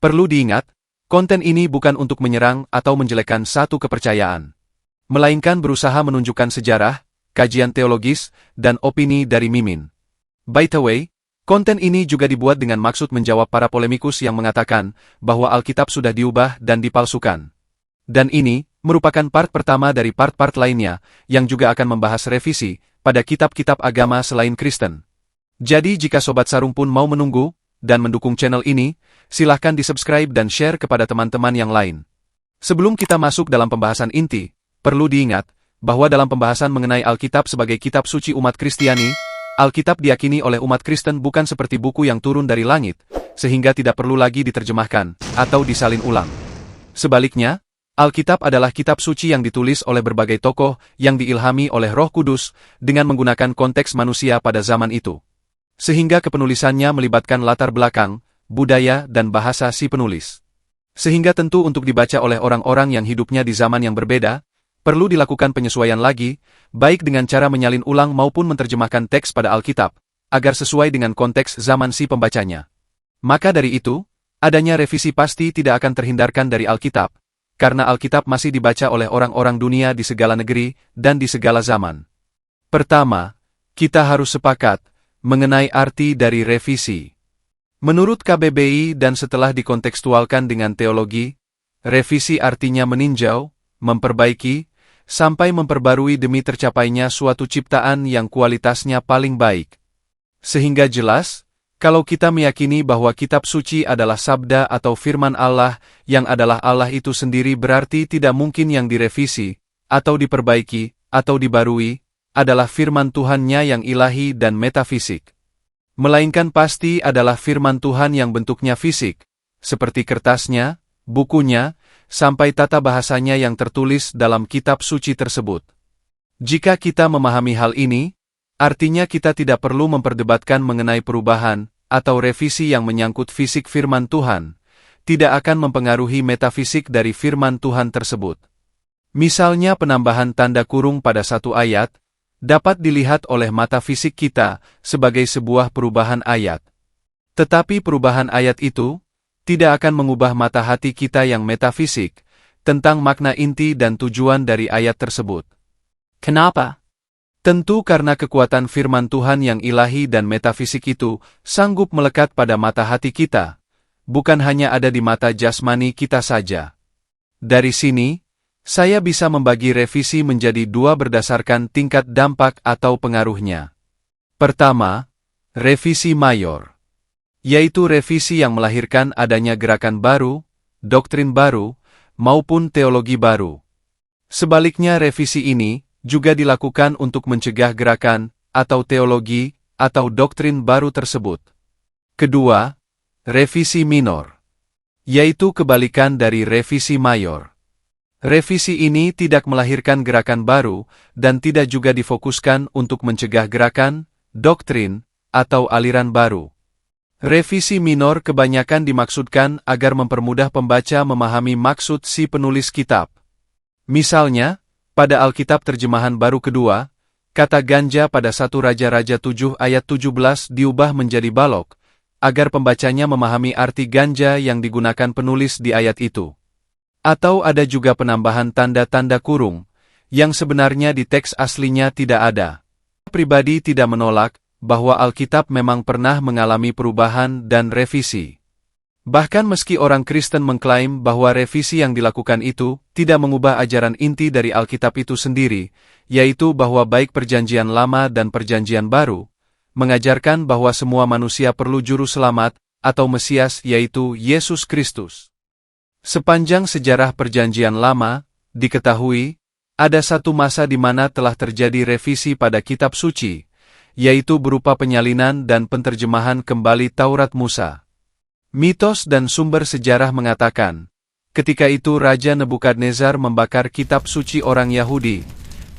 Perlu diingat, konten ini bukan untuk menyerang atau menjelekkan satu kepercayaan, melainkan berusaha menunjukkan sejarah, kajian teologis, dan opini dari Mimin. By the way, konten ini juga dibuat dengan maksud menjawab para polemikus yang mengatakan bahwa Alkitab sudah diubah dan dipalsukan. Dan ini merupakan part pertama dari part-part lainnya yang juga akan membahas revisi pada kitab-kitab agama selain Kristen. Jadi jika Sobat Sarung pun mau menunggu dan mendukung channel ini, silahkan di-subscribe dan share kepada teman-teman yang lain. Sebelum kita masuk dalam pembahasan inti, perlu diingat bahwa dalam pembahasan mengenai Alkitab sebagai kitab suci umat Kristiani, Alkitab diyakini oleh umat Kristen bukan seperti buku yang turun dari langit, sehingga tidak perlu lagi diterjemahkan atau disalin ulang. Sebaliknya, Alkitab adalah kitab suci yang ditulis oleh berbagai tokoh yang diilhami oleh Roh Kudus dengan menggunakan konteks manusia pada zaman itu. Sehingga kepenulisannya melibatkan latar belakang, budaya, dan bahasa si penulis. Sehingga tentu untuk dibaca oleh orang-orang yang hidupnya di zaman yang berbeda, perlu dilakukan penyesuaian lagi, baik dengan cara menyalin ulang maupun menerjemahkan teks pada Alkitab, agar sesuai dengan konteks zaman si pembacanya. Maka dari itu, adanya revisi pasti tidak akan terhindarkan dari Alkitab, karena Alkitab masih dibaca oleh orang-orang dunia di segala negeri dan di segala zaman. Pertama, kita harus sepakat mengenai arti dari revisi. Menurut KBBI dan setelah dikontekstualkan dengan teologi, revisi artinya meninjau, memperbaiki, sampai memperbarui demi tercapainya suatu ciptaan yang kualitasnya paling baik. Sehingga jelas, kalau kita meyakini bahwa kitab suci adalah sabda atau firman Allah yang adalah Allah itu sendiri, berarti tidak mungkin yang direvisi, atau diperbaiki, atau dibarui, adalah firman Tuhannya yang ilahi dan metafisik. Melainkan pasti adalah firman Tuhan yang bentuknya fisik, seperti kertasnya, bukunya, sampai tata bahasanya yang tertulis dalam kitab suci tersebut. Jika kita memahami hal ini, artinya kita tidak perlu memperdebatkan mengenai perubahan atau revisi yang menyangkut fisik firman Tuhan, tidak akan mempengaruhi metafisik dari firman Tuhan tersebut. Misalnya penambahan tanda kurung pada satu ayat, dapat dilihat oleh mata fisik kita sebagai sebuah perubahan ayat. Tetapi perubahan ayat itu tidak akan mengubah mata hati kita yang metafisik tentang makna inti dan tujuan dari ayat tersebut. Kenapa? Tentu karena kekuatan firman Tuhan yang ilahi dan metafisik itu sanggup melekat pada mata hati kita, bukan hanya ada di mata jasmani kita saja. Dari sini, saya bisa membagi revisi menjadi dua berdasarkan tingkat dampak atau pengaruhnya. Pertama, revisi mayor, yaitu revisi yang melahirkan adanya gerakan baru, doktrin baru, maupun teologi baru. Sebaliknya revisi ini juga dilakukan untuk mencegah gerakan, atau teologi, atau doktrin baru tersebut. Kedua, revisi minor, yaitu kebalikan dari revisi mayor. Revisi ini tidak melahirkan gerakan baru, dan tidak juga difokuskan untuk mencegah gerakan, doktrin, atau aliran baru. Revisi minor kebanyakan dimaksudkan agar mempermudah pembaca memahami maksud si penulis kitab. Misalnya, pada Alkitab terjemahan baru kedua, kata ganja pada 1 Raja-Raja 7 ayat 17 diubah menjadi balok, agar pembacanya memahami arti ganja yang digunakan penulis di ayat itu. Atau ada juga penambahan tanda-tanda kurung, yang sebenarnya di teks aslinya tidak ada. Pribadi tidak menolak bahwa Alkitab memang pernah mengalami perubahan dan revisi. Bahkan meski orang Kristen mengklaim bahwa revisi yang dilakukan itu tidak mengubah ajaran inti dari Alkitab itu sendiri, yaitu bahwa baik Perjanjian Lama dan Perjanjian Baru, mengajarkan bahwa semua manusia perlu juru selamat, atau Mesias, yaitu Yesus Kristus. Sepanjang sejarah Perjanjian Lama, diketahui, ada satu masa di mana telah terjadi revisi pada kitab suci, yaitu berupa penyalinan dan penterjemahan kembali Taurat Musa. Mitos dan sumber sejarah mengatakan, ketika itu Raja Nebukadnezar membakar kitab suci orang Yahudi,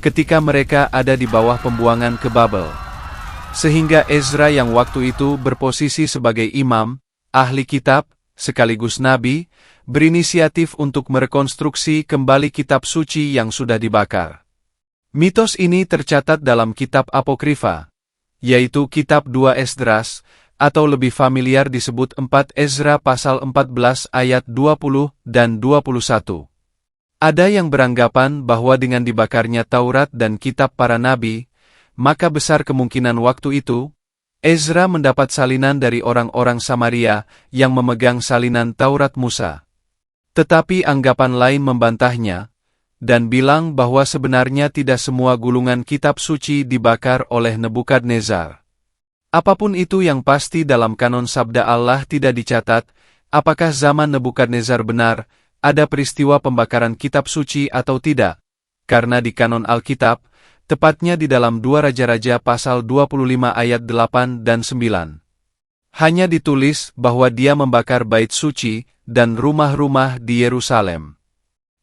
ketika mereka ada di bawah pembuangan ke Babel. Sehingga Ezra yang waktu itu berposisi sebagai imam, ahli kitab, sekaligus nabi, berinisiatif untuk merekonstruksi kembali kitab suci yang sudah dibakar. Mitos ini tercatat dalam kitab Apokrifa, yaitu kitab 2 Esdras, atau lebih familiar disebut 4 Ezra pasal 14 ayat 20 dan 21. Ada yang beranggapan bahwa dengan dibakarnya Taurat dan kitab para nabi, maka besar kemungkinan waktu itu, Ezra mendapat salinan dari orang-orang Samaria yang memegang salinan Taurat Musa. Tetapi anggapan lain membantahnya, dan bilang bahwa sebenarnya tidak semua gulungan kitab suci dibakar oleh Nebukadnezar. Apapun itu yang pasti dalam kanon sabda Allah tidak dicatat, apakah zaman Nebukadnezar benar, ada peristiwa pembakaran kitab suci atau tidak, karena di kanon Alkitab, tepatnya di dalam 2 Raja-Raja pasal 25 ayat 8 dan 9. Hanya ditulis bahwa dia membakar bait suci dan rumah-rumah di Yerusalem.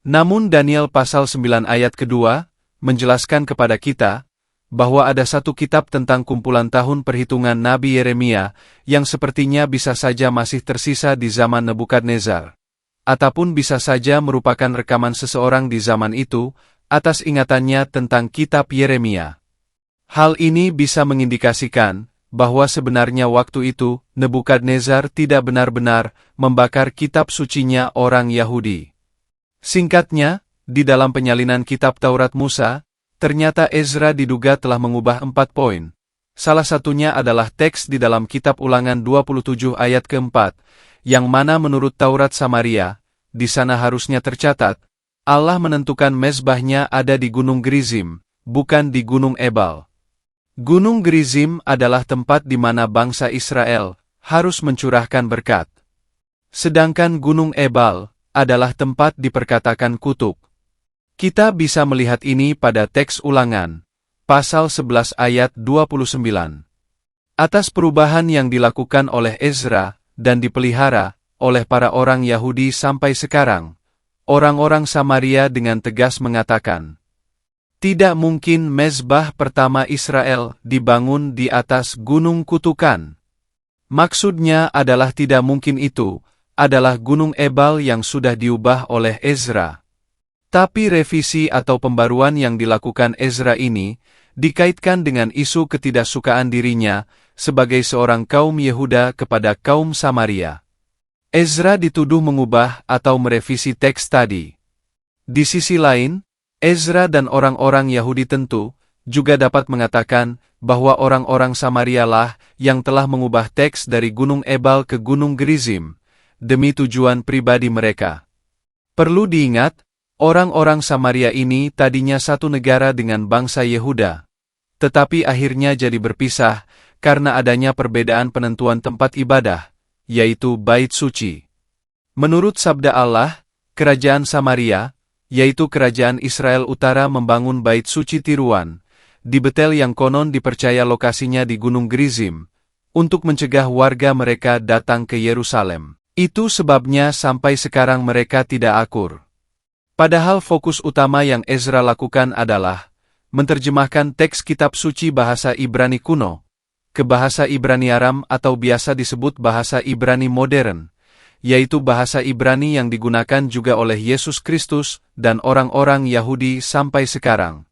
Namun Daniel pasal 9 ayat kedua, menjelaskan kepada kita, bahwa ada satu kitab tentang kumpulan tahun perhitungan Nabi Yeremia, yang sepertinya bisa saja masih tersisa di zaman Nebukadnezar. Ataupun bisa saja merupakan rekaman seseorang di zaman itu, atas ingatannya tentang kitab Yeremia. Hal ini bisa mengindikasikan, bahwa sebenarnya waktu itu, Nebukadnezar tidak benar-benar membakar kitab sucinya orang Yahudi. Singkatnya, di dalam penyalinan kitab Taurat Musa, ternyata Ezra diduga telah mengubah 4 poin. Salah satunya adalah teks di dalam kitab Ulangan 27 ayat keempat, yang mana menurut Taurat Samaria, di sana harusnya tercatat, Allah menentukan mezbahnya ada di Gunung Gerizim, bukan di Gunung Ebal. Gunung Gerizim adalah tempat di mana bangsa Israel harus mencurahkan berkat. Sedangkan Gunung Ebal adalah tempat diperkatakan kutuk. Kita bisa melihat ini pada teks Ulangan, pasal 11 ayat 29. Atas perubahan yang dilakukan oleh Ezra, dan dipelihara oleh para orang Yahudi sampai sekarang, orang-orang Samaria dengan tegas mengatakan, tidak mungkin mezbah pertama Israel dibangun di atas gunung kutukan. Maksudnya adalah tidak mungkin itu adalah Gunung Ebal yang sudah diubah oleh Ezra. Tapi revisi atau pembaruan yang dilakukan Ezra ini dikaitkan dengan isu ketidaksukaan dirinya sebagai seorang kaum Yehuda kepada kaum Samaria. Ezra dituduh mengubah atau merevisi teks tadi. Di sisi lain, Ezra dan orang-orang Yahudi tentu juga dapat mengatakan bahwa orang-orang Samaria lah yang telah mengubah teks dari Gunung Ebal ke Gunung Gerizim, demi tujuan pribadi mereka. Perlu diingat, orang-orang Samaria ini tadinya satu negara dengan bangsa Yehuda, tetapi akhirnya jadi berpisah karena adanya perbedaan penentuan tempat ibadah, yaitu Bait Suci. Menurut sabda Allah, kerajaan Samaria, yaitu kerajaan Israel Utara membangun Bait Suci tiruan, di Betel yang konon dipercaya lokasinya di Gunung Gerizim, untuk mencegah warga mereka datang ke Yerusalem. Itu sebabnya sampai sekarang mereka tidak akur. Padahal fokus utama yang Ezra lakukan adalah menerjemahkan teks kitab suci bahasa Ibrani kuno ke bahasa Ibrani Aram atau biasa disebut bahasa Ibrani modern, yaitu bahasa Ibrani yang digunakan juga oleh Yesus Kristus dan orang-orang Yahudi sampai sekarang.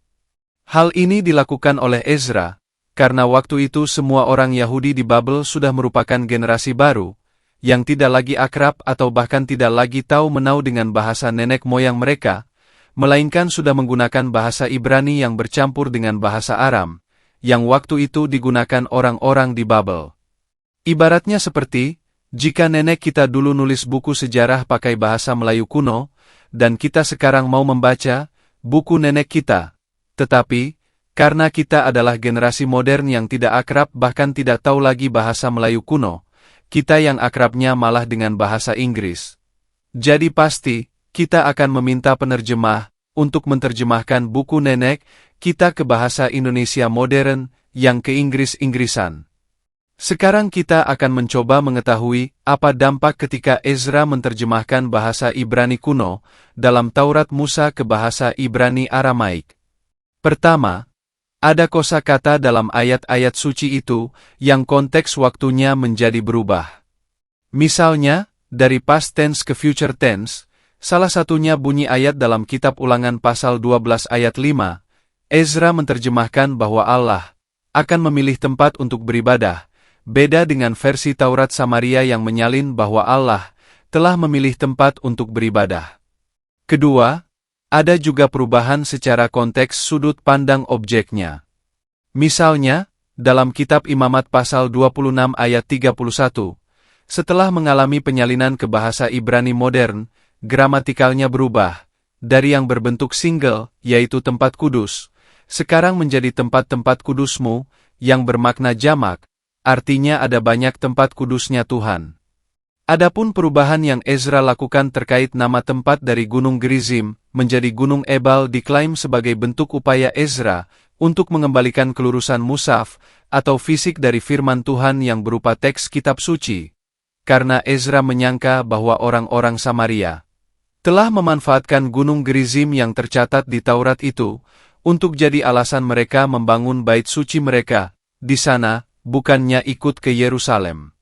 Hal ini dilakukan oleh Ezra, karena waktu itu semua orang Yahudi di Babel sudah merupakan generasi baru, yang tidak lagi akrab atau bahkan tidak lagi tahu menau dengan bahasa nenek moyang mereka, melainkan sudah menggunakan bahasa Ibrani yang bercampur dengan bahasa Aram, yang waktu itu digunakan orang-orang di Babel. Ibaratnya seperti, jika nenek kita dulu nulis buku sejarah pakai bahasa Melayu kuno, dan kita sekarang mau membaca buku nenek kita. Tetapi, karena kita adalah generasi modern yang tidak akrab bahkan tidak tahu lagi bahasa Melayu kuno, kita yang akrabnya malah dengan bahasa Inggris. Jadi pasti, kita akan meminta penerjemah untuk menerjemahkan buku nenek kita ke bahasa Indonesia modern yang ke Inggris-Inggrisan. Sekarang kita akan mencoba mengetahui apa dampak ketika Ezra menerjemahkan bahasa Ibrani kuno dalam Taurat Musa ke bahasa Ibrani Aramaik. Pertama, ada kosakata dalam ayat-ayat suci itu yang konteks waktunya menjadi berubah. Misalnya, dari past tense ke future tense, salah satunya bunyi ayat dalam kitab Ulangan pasal 12 ayat 5, Ezra menerjemahkan bahwa Allah akan memilih tempat untuk beribadah, beda dengan versi Taurat Samaria yang menyalin bahwa Allah telah memilih tempat untuk beribadah. Kedua, ada juga perubahan secara konteks sudut pandang objeknya. Misalnya, dalam kitab Imamat pasal 26 ayat 31, setelah mengalami penyalinan ke bahasa Ibrani modern, gramatikalnya berubah, dari yang berbentuk single, yaitu tempat kudus, sekarang menjadi tempat-tempat kudusmu, yang bermakna jamak, artinya ada banyak tempat kudusnya Tuhan. Adapun perubahan yang Ezra lakukan terkait nama tempat dari Gunung Gerizim menjadi Gunung Ebal diklaim sebagai bentuk upaya Ezra untuk mengembalikan kelurusan mushaf atau fisik dari firman Tuhan yang berupa teks kitab suci, karena Ezra menyangka bahwa orang-orang Samaria telah memanfaatkan Gunung Gerizim yang tercatat di Taurat itu untuk jadi alasan mereka membangun bait suci mereka di sana, bukannya ikut ke Yerusalem.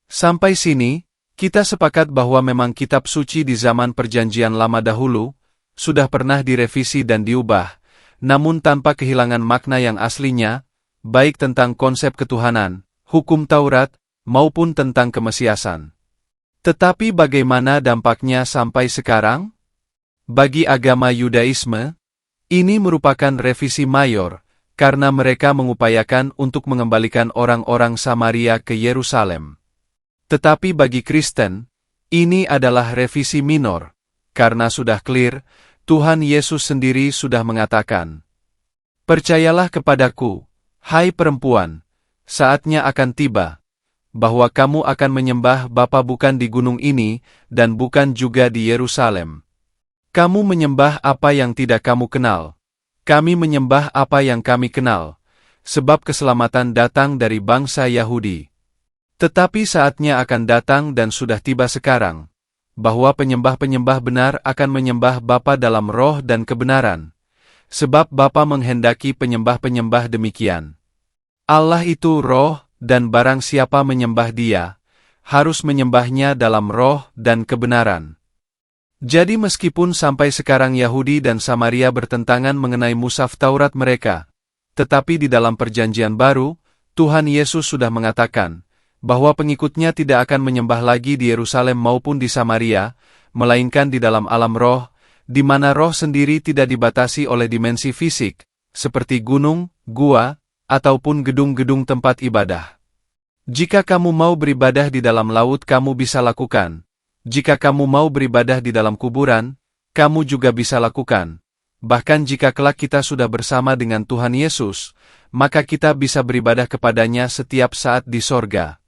Sampai sini, kita sepakat bahwa memang kitab suci di zaman Perjanjian Lama dahulu sudah pernah direvisi dan diubah, namun tanpa kehilangan makna yang aslinya, baik tentang konsep ketuhanan, hukum Taurat, maupun tentang kemesiasan. Tetapi bagaimana dampaknya sampai sekarang? Bagi agama Yudaisme, ini merupakan revisi mayor, karena mereka mengupayakan untuk mengembalikan orang-orang Samaria ke Yerusalem. Tetapi bagi Kristen, ini adalah revisi minor, karena sudah clear, Tuhan Yesus sendiri sudah mengatakan, "Percayalah kepadaku, hai perempuan, saatnya akan tiba, bahwa kamu akan menyembah Bapa bukan di gunung ini, dan bukan juga di Yerusalem. Kamu menyembah apa yang tidak kamu kenal. Kami menyembah apa yang kami kenal, sebab keselamatan datang dari bangsa Yahudi. Tetapi saatnya akan datang dan sudah tiba sekarang, bahwa penyembah-penyembah benar akan menyembah Bapa dalam roh dan kebenaran, sebab Bapa menghendaki penyembah-penyembah demikian. Allah itu roh, dan barang siapa menyembah Dia, harus menyembahnya dalam roh dan kebenaran." Jadi meskipun sampai sekarang Yahudi dan Samaria bertentangan mengenai mushaf Taurat mereka, tetapi di dalam Perjanjian Baru, Tuhan Yesus sudah mengatakan bahwa pengikutnya tidak akan menyembah lagi di Yerusalem maupun di Samaria, melainkan di dalam alam roh, di mana roh sendiri tidak dibatasi oleh dimensi fisik, seperti gunung, gua, ataupun gedung-gedung tempat ibadah. Jika kamu mau beribadah di dalam laut, kamu bisa lakukan. Jika kamu mau beribadah di dalam kuburan, kamu juga bisa lakukan. Bahkan jika kelak kita sudah bersama dengan Tuhan Yesus, maka kita bisa beribadah kepadanya setiap saat di sorga.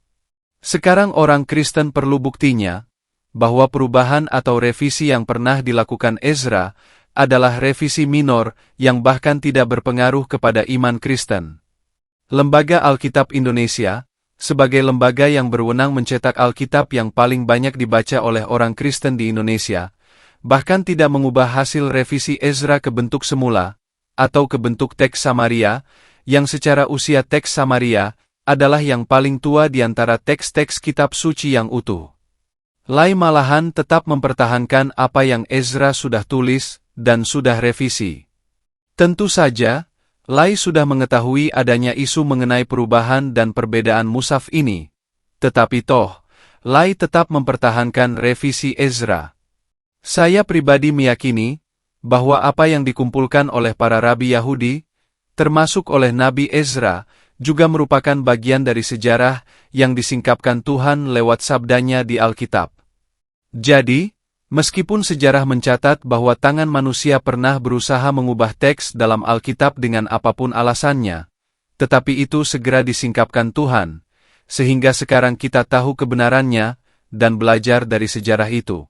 Sekarang orang Kristen perlu buktinya, bahwa perubahan atau revisi yang pernah dilakukan Ezra adalah revisi minor yang bahkan tidak berpengaruh kepada iman Kristen. Lembaga Alkitab Indonesia, sebagai lembaga yang berwenang mencetak Alkitab yang paling banyak dibaca oleh orang Kristen di Indonesia, bahkan tidak mengubah hasil revisi Ezra ke bentuk semula, atau ke bentuk teks Samaria, yang secara usia teks Samaria adalah yang paling tua di antara teks-teks kitab suci yang utuh. Lai malahan tetap mempertahankan apa yang Ezra sudah tulis dan sudah revisi. Tentu saja, Lai sudah mengetahui adanya isu mengenai perubahan dan perbedaan mushaf ini, tetapi toh, Lai tetap mempertahankan revisi Ezra. Saya pribadi meyakini bahwa apa yang dikumpulkan oleh para rabi Yahudi, termasuk oleh Nabi Ezra, juga merupakan bagian dari sejarah yang disingkapkan Tuhan lewat sabdanya di Alkitab. Jadi, meskipun sejarah mencatat bahwa tangan manusia pernah berusaha mengubah teks dalam Alkitab dengan apapun alasannya, tetapi itu segera disingkapkan Tuhan, sehingga sekarang kita tahu kebenarannya dan belajar dari sejarah itu.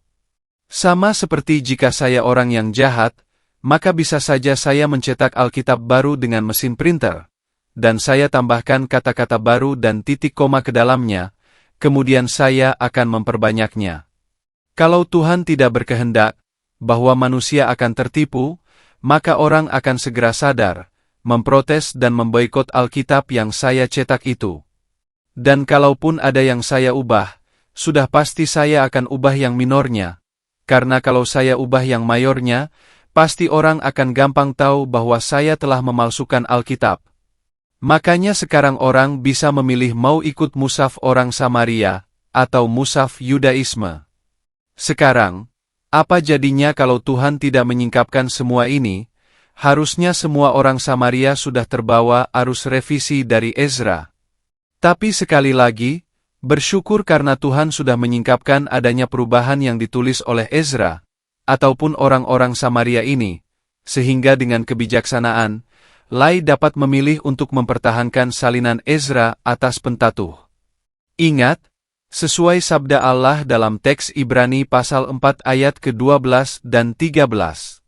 Sama seperti jika saya orang yang jahat, maka bisa saja saya mencetak Alkitab baru dengan mesin printer, dan saya tambahkan kata-kata baru dan titik koma ke dalamnya, kemudian saya akan memperbanyaknya. Kalau Tuhan tidak berkehendak bahwa manusia akan tertipu, maka orang akan segera sadar, memprotes dan memboikot Alkitab yang saya cetak itu. Dan kalaupun ada yang saya ubah, sudah pasti saya akan ubah yang minornya, karena kalau saya ubah yang mayornya, pasti orang akan gampang tahu bahwa saya telah memalsukan Alkitab. Makanya sekarang orang bisa memilih mau ikut mushaf orang Samaria, atau mushaf Yudaisme. Sekarang, apa jadinya kalau Tuhan tidak menyingkapkan semua ini? Harusnya semua orang Samaria sudah terbawa arus revisi dari Ezra. Tapi sekali lagi, bersyukur karena Tuhan sudah menyingkapkan adanya perubahan yang ditulis oleh Ezra, ataupun orang-orang Samaria ini, sehingga dengan kebijaksanaan, Lai dapat memilih untuk mempertahankan salinan Ezra atas Pentatuh. Ingat, sesuai sabda Allah dalam teks Ibrani pasal 4 ayat ke-12 dan 13.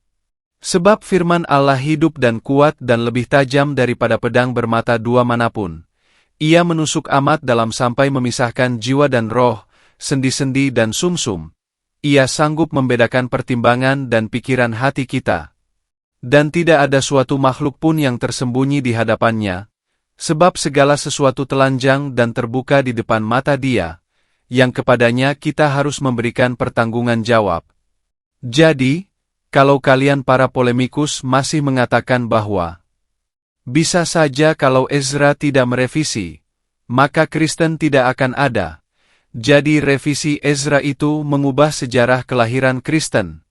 Sebab firman Allah hidup dan kuat dan lebih tajam daripada pedang bermata dua manapun. Ia menusuk amat dalam sampai memisahkan jiwa dan roh, sendi-sendi dan sumsum. Ia sanggup membedakan pertimbangan dan pikiran hati kita. Dan tidak ada suatu makhluk pun yang tersembunyi di hadapannya, sebab segala sesuatu telanjang dan terbuka di depan mata Dia, yang kepadanya kita harus memberikan pertanggungan jawab. Jadi, kalau kalian para polemikus masih mengatakan bahwa bisa saja kalau Ezra tidak merevisi, maka Kristen tidak akan ada. Jadi revisi Ezra itu mengubah sejarah kelahiran Kristen.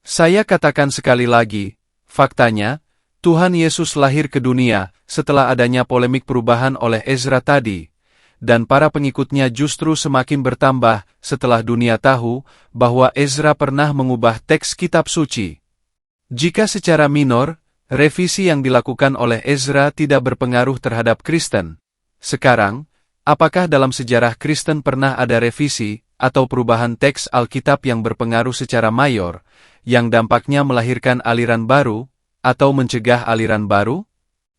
Saya katakan sekali lagi, faktanya, Tuhan Yesus lahir ke dunia setelah adanya polemik perubahan oleh Ezra tadi, dan para pengikutnya justru semakin bertambah setelah dunia tahu bahwa Ezra pernah mengubah teks kitab suci. Jika secara minor, revisi yang dilakukan oleh Ezra tidak berpengaruh terhadap Kristen, sekarang, apakah dalam sejarah Kristen pernah ada revisi atau perubahan teks Alkitab yang berpengaruh secara mayor, yang dampaknya melahirkan aliran baru, atau mencegah aliran baru?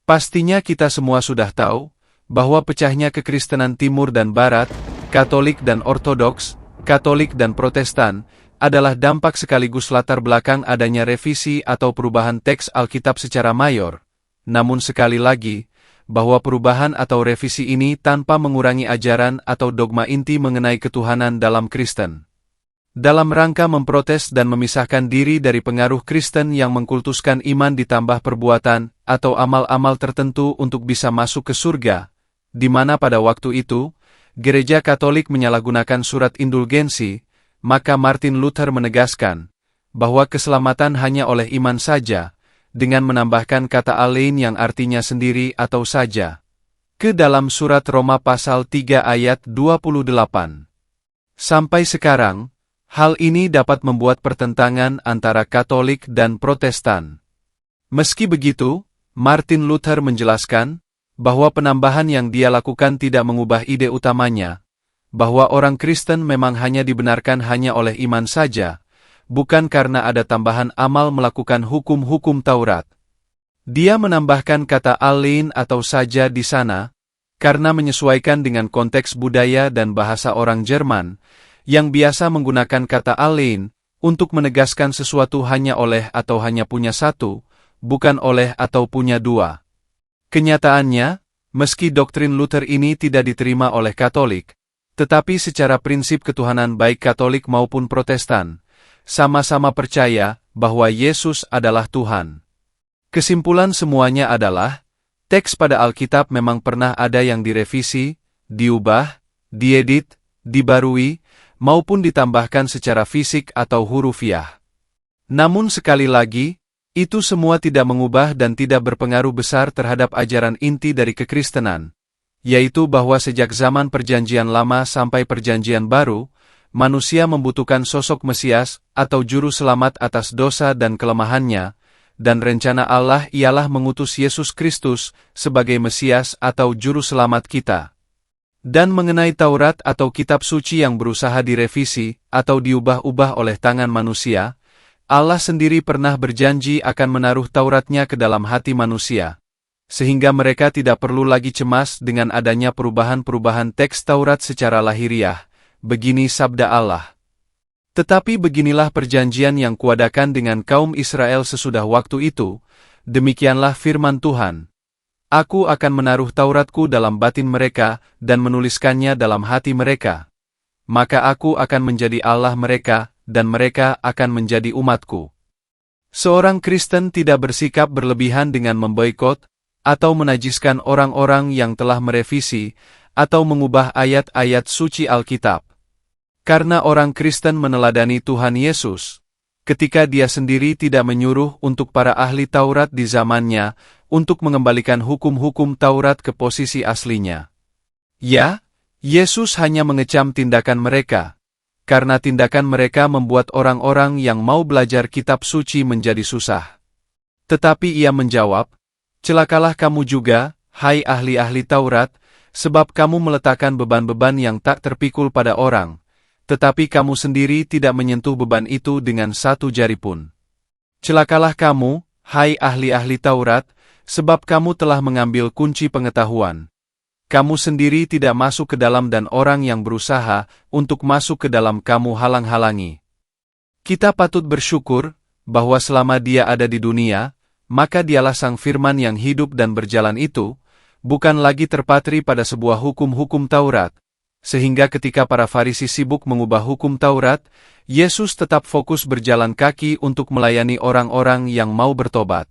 Pastinya kita semua sudah tahu, bahwa pecahnya kekristenan Timur dan Barat, Katolik dan Ortodoks, Katolik dan Protestan, adalah dampak sekaligus latar belakang adanya revisi atau perubahan teks Alkitab secara mayor. Namun sekali lagi, bahwa perubahan atau revisi ini tanpa mengurangi ajaran atau dogma inti mengenai ketuhanan dalam Kristen. Dalam rangka memprotes dan memisahkan diri dari pengaruh Kristen yang mengkultuskan iman ditambah perbuatan atau amal-amal tertentu untuk bisa masuk ke surga, di mana pada waktu itu, Gereja Katolik menyalahgunakan surat indulgensi, maka Martin Luther menegaskan bahwa keselamatan hanya oleh iman saja, dengan menambahkan kata alain yang artinya sendiri atau saja, ke dalam surat Roma pasal 3 ayat 28. Sampai sekarang, hal ini dapat membuat pertentangan antara Katolik dan Protestan. Meski begitu, Martin Luther menjelaskan bahwa penambahan yang dia lakukan tidak mengubah ide utamanya, bahwa orang Kristen memang hanya dibenarkan hanya oleh iman saja, bukan karena ada tambahan amal melakukan hukum-hukum Taurat. Dia menambahkan kata alain atau saja di sana, karena menyesuaikan dengan konteks budaya dan bahasa orang Jerman, yang biasa menggunakan kata alain, untuk menegaskan sesuatu hanya oleh atau hanya punya satu, bukan oleh atau punya dua. Kenyataannya, meski doktrin Luther ini tidak diterima oleh Katolik, tetapi secara prinsip ketuhanan baik Katolik maupun Protestan, sama-sama percaya bahwa Yesus adalah Tuhan. Kesimpulan semuanya adalah, teks pada Alkitab memang pernah ada yang direvisi, diubah, diedit, dibarui, maupun ditambahkan secara fisik atau hurufiah. Namun sekali lagi, itu semua tidak mengubah dan tidak berpengaruh besar terhadap ajaran inti dari kekristenan, yaitu bahwa sejak zaman Perjanjian Lama sampai Perjanjian Baru, manusia membutuhkan sosok Mesias atau juru selamat atas dosa dan kelemahannya, dan rencana Allah ialah mengutus Yesus Kristus sebagai Mesias atau juru selamat kita. Dan mengenai Taurat atau kitab suci yang berusaha direvisi atau diubah-ubah oleh tangan manusia, Allah sendiri pernah berjanji akan menaruh Tauratnya ke dalam hati manusia, sehingga mereka tidak perlu lagi cemas dengan adanya perubahan-perubahan teks Taurat secara lahiriah. Begini sabda Allah. Tetapi beginilah perjanjian yang kuadakan dengan kaum Israel sesudah waktu itu, demikianlah firman Tuhan. Aku akan menaruh Tauratku dalam batin mereka dan menuliskannya dalam hati mereka. Maka aku akan menjadi Allah mereka, dan mereka akan menjadi umatku. Seorang Kristen tidak bersikap berlebihan dengan memboikot atau menajiskan orang-orang yang telah merevisi atau mengubah ayat-ayat suci Alkitab. Karena orang Kristen meneladani Tuhan Yesus, ketika dia sendiri tidak menyuruh untuk para ahli Taurat di zamannya untuk mengembalikan hukum-hukum Taurat ke posisi aslinya. Ya, Yesus hanya mengecam tindakan mereka, karena tindakan mereka membuat orang-orang yang mau belajar kitab suci menjadi susah. Tetapi ia menjawab, "Celakalah kamu juga, hai ahli-ahli Taurat, sebab kamu meletakkan beban-beban yang tak terpikul pada orang, tetapi kamu sendiri tidak menyentuh beban itu dengan satu jari pun. Celakalah kamu, hai ahli-ahli Taurat, sebab kamu telah mengambil kunci pengetahuan. Kamu sendiri tidak masuk ke dalam dan orang yang berusaha untuk masuk ke dalam kamu halang-halangi." Kita patut bersyukur bahwa selama dia ada di dunia, maka dialah Sang Firman yang hidup dan berjalan itu, bukan lagi terpatri pada sebuah hukum-hukum Taurat, sehingga ketika para Farisi sibuk mengubah hukum Taurat, Yesus tetap fokus berjalan kaki untuk melayani orang-orang yang mau bertobat.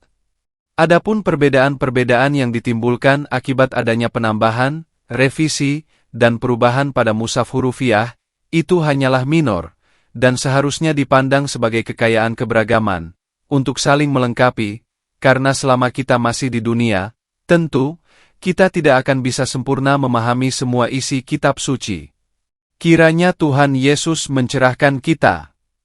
Adapun perbedaan-perbedaan yang ditimbulkan akibat adanya penambahan, revisi, dan perubahan pada mushaf hurufiah, itu hanyalah minor, dan seharusnya dipandang sebagai kekayaan keberagaman, untuk saling melengkapi, karena selama kita masih di dunia, tentu, kita tidak akan bisa sempurna memahami semua isi kitab suci. Kiranya Tuhan Yesus mencerahkan kita.